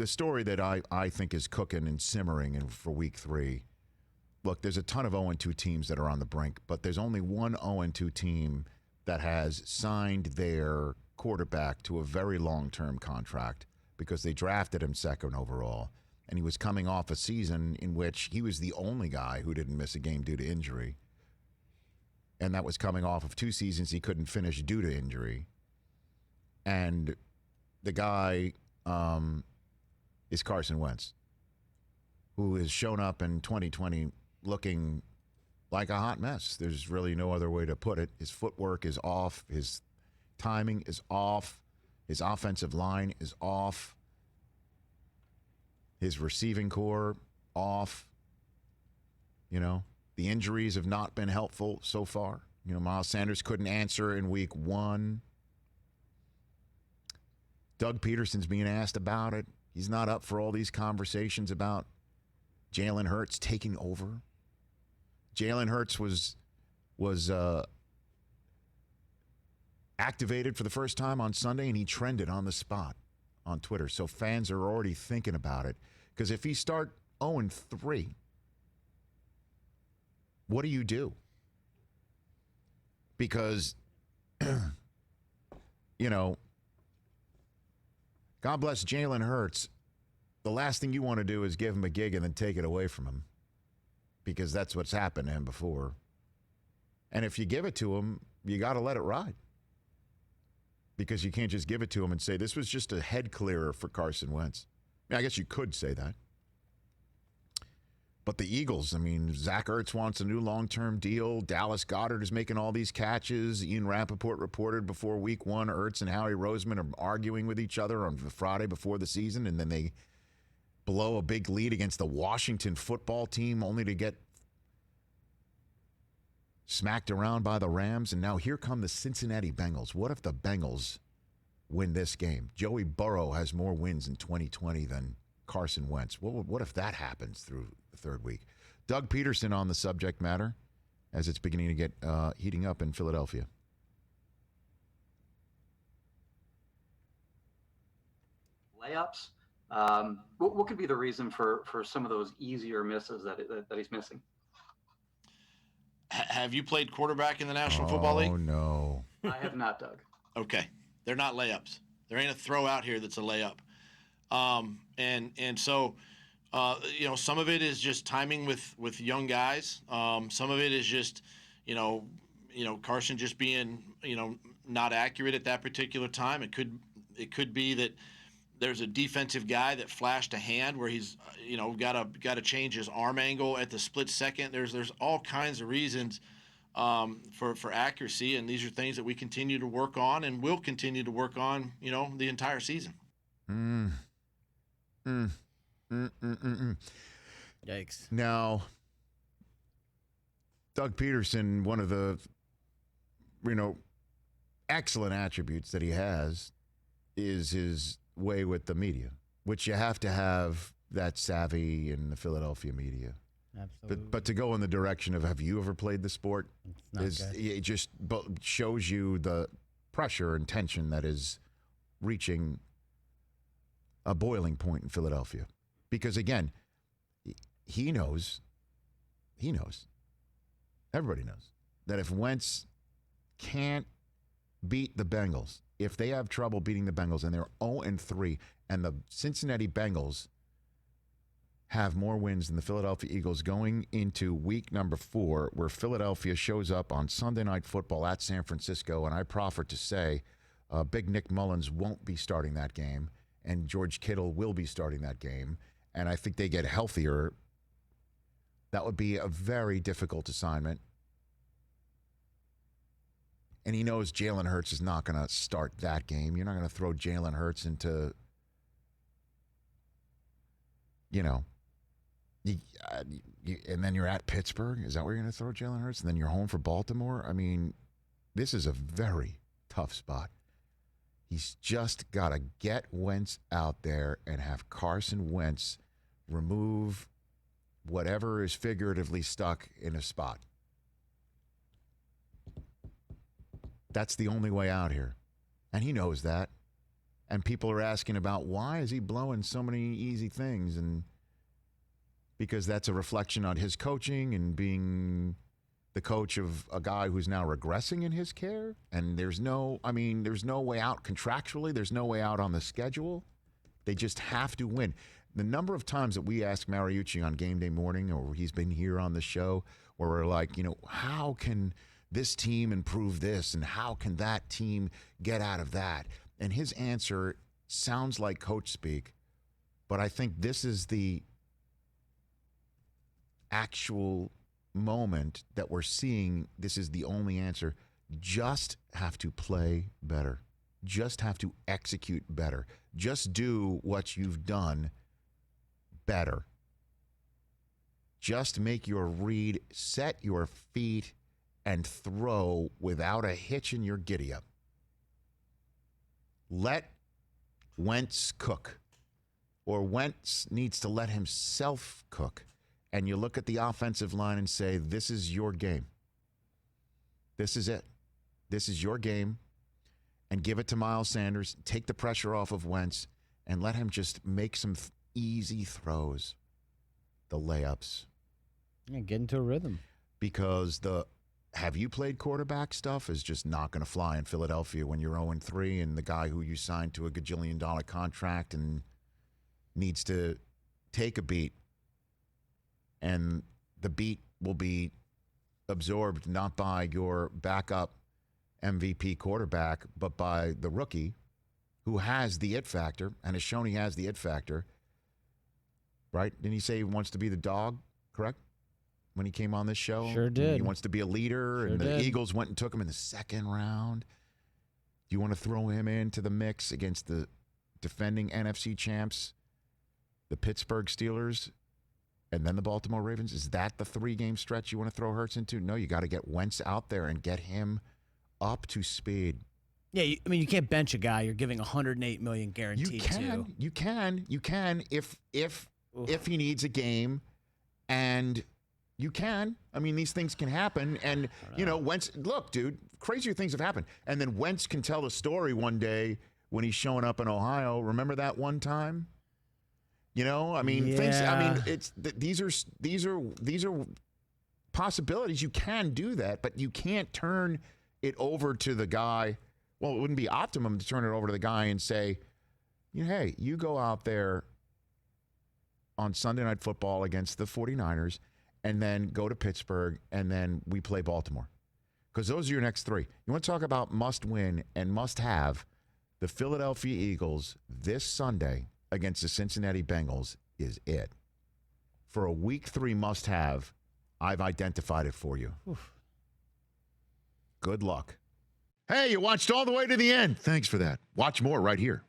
the story that I think is cooking and simmering for week 3. Look, there's a ton of 0-2 teams that are on the brink, but there's only one 0-2 team that has signed their quarterback to a very long-term contract because they drafted him 2nd overall, and he was coming off a season in which he was the only guy who didn't miss a game due to injury, and that was coming off of 2 seasons he couldn't finish due to injury. And the guy is Carson Wentz, who has shown up in 2020 looking like a hot mess. There's really no other way to put it. His footwork is off. His timing is off. His offensive line is off. His receiving core off. You know, the injuries have not been helpful so far. You know, Miles Sanders couldn't answer in week 1. Doug Peterson's being asked about it. He's not up for all these conversations about Jalen Hurts taking over. Jalen Hurts was activated for the first time on Sunday, and he trended on the spot on Twitter. So fans are already thinking about it. Because if he start 0-3, what do you do? Because, you know, God bless Jalen Hurts. The last thing you want to do is give him a gig and then take it away from him, because that's what's happened to him before. And if you give it to him, you got to let it ride, because you can't just give it to him and say, this was just a head clearer for Carson Wentz. I mean, I guess you could say that. But the Eagles, I mean, Zach Ertz wants a new long-term deal. Dallas Goedert is making all these catches. Ian Rappaport reported before week 1, Ertz and Howie Roseman are arguing with each other on the Friday before the season, and then they blow a big lead against the Washington football team only to get smacked around by the Rams. And now here come the Cincinnati Bengals. What if the Bengals win this game? Joey Burrow has more wins in 2020 than Carson Wentz. What if that happens through the 3rd week? Doug Peterson on the subject matter as it's beginning to get heating up in Philadelphia. Layups. What could be the reason for some of those easier misses that he's missing? Have you played quarterback in the National Football League? Oh, no. I have not, Doug. Okay. They're not layups. There ain't a throw out here that's a layup. And so, you know, some of it is just timing with young guys. Some of it is just, you know, Carson just being, you know, not accurate at that particular time. It could be that there's a defensive guy that flashed a hand where he's, you know, got to change his arm angle at the split second. There's all kinds of reasons for accuracy, and these are things that we continue to work on and will continue to work on, you know, the entire season. Yikes. Now, Doug Peterson, one of the, you know, excellent attributes that he has is his way with the media, which you have to have that savvy in the Philadelphia media. Absolutely. But to go in the direction of, have you ever played the sport? It just shows you the pressure and tension that is reaching a boiling point in Philadelphia. Because again, he knows, everybody knows, that if Wentz can't beat the Bengals, if they have trouble beating the Bengals and they're 0-3, and the Cincinnati Bengals have more wins than the Philadelphia Eagles going into week number 4, where Philadelphia shows up on Sunday Night Football at San Francisco, and I proffer to say Big Nick Mullins won't be starting that game, and George Kittle will be starting that game, and I think they get healthier. That would be a very difficult assignment. And he knows Jalen Hurts is not going to start that game. You're not going to throw Jalen Hurts into, you know, and then you're at Pittsburgh. Is that where you're going to throw Jalen Hurts? And then you're home for Baltimore? I mean, this is a very tough spot. He's just got to get Wentz out there and have Carson Wentz remove whatever is figuratively stuck in a spot. That's the only way out here. And he knows that. And people are asking about why is he blowing so many easy things? And because that's a reflection on his coaching and being the coach of a guy who's now regressing in his care. And there's no way out contractually. There's no way out on the schedule. They just have to win. The number of times that we ask Mariucci on game day morning, or he's been here on the show, where we're like, how can this team improve this? And how can that team get out of that? And his answer sounds like coach speak, but I think this is the actual moment that we're seeing. This is the only answer. Just have to play better. Just have to execute better. Just do what you've done better. Just make your read, set your feet, and throw without a hitch in your giddy-up. Let Wentz cook, or Wentz needs to let himself cook. And you look at the offensive line and say, this is your game. This is it. This is your game. And give it to Miles Sanders. Take the pressure off of Wentz and let him just make some easy throws, the layups. Yeah, get into a rhythm. Because the have you played quarterback stuff is just not going to fly in Philadelphia when you're 0-3 and the guy who you signed to a gajillion-dollar contract and needs to take a beat. And the beat will be absorbed not by your backup MVP quarterback, but by the rookie who has the it factor and has shown he has the it factor. Right? Didn't he say he wants to be the dog, correct? When he came on this show? Sure did. He wants to be a leader, Sure and the did. Eagles went and took him in the second round. Do you want to throw him into the mix against the defending NFC champs, the Pittsburgh Steelers, and then the Baltimore Ravens? Is that the 3-game stretch you want to throw Hurts into? No, you got to get Wentz out there and get him up to speed. Yeah, you can't bench a guy you're giving $108 million guaranteed to. You can if he needs a game, and you can. I mean, these things can happen, and Wentz. Look, dude, crazier things have happened, and then Wentz can tell a story one day when he's showing up in Ohio. Remember that one time? Things. I mean, these are possibilities. You can do that, but you can't turn it over to the guy. Well, it wouldn't be optimum to turn it over to the guy and say, hey, you go out there on Sunday Night Football against the 49ers and then go to Pittsburgh and then we play Baltimore. Because those are your next 3. You want to talk about must win and must have? The Philadelphia Eagles this Sunday against the Cincinnati Bengals is it. For a week 3 must have, I've identified it for you. Oof. Good luck. Hey, you watched all the way to the end. Thanks for that. Watch more right here.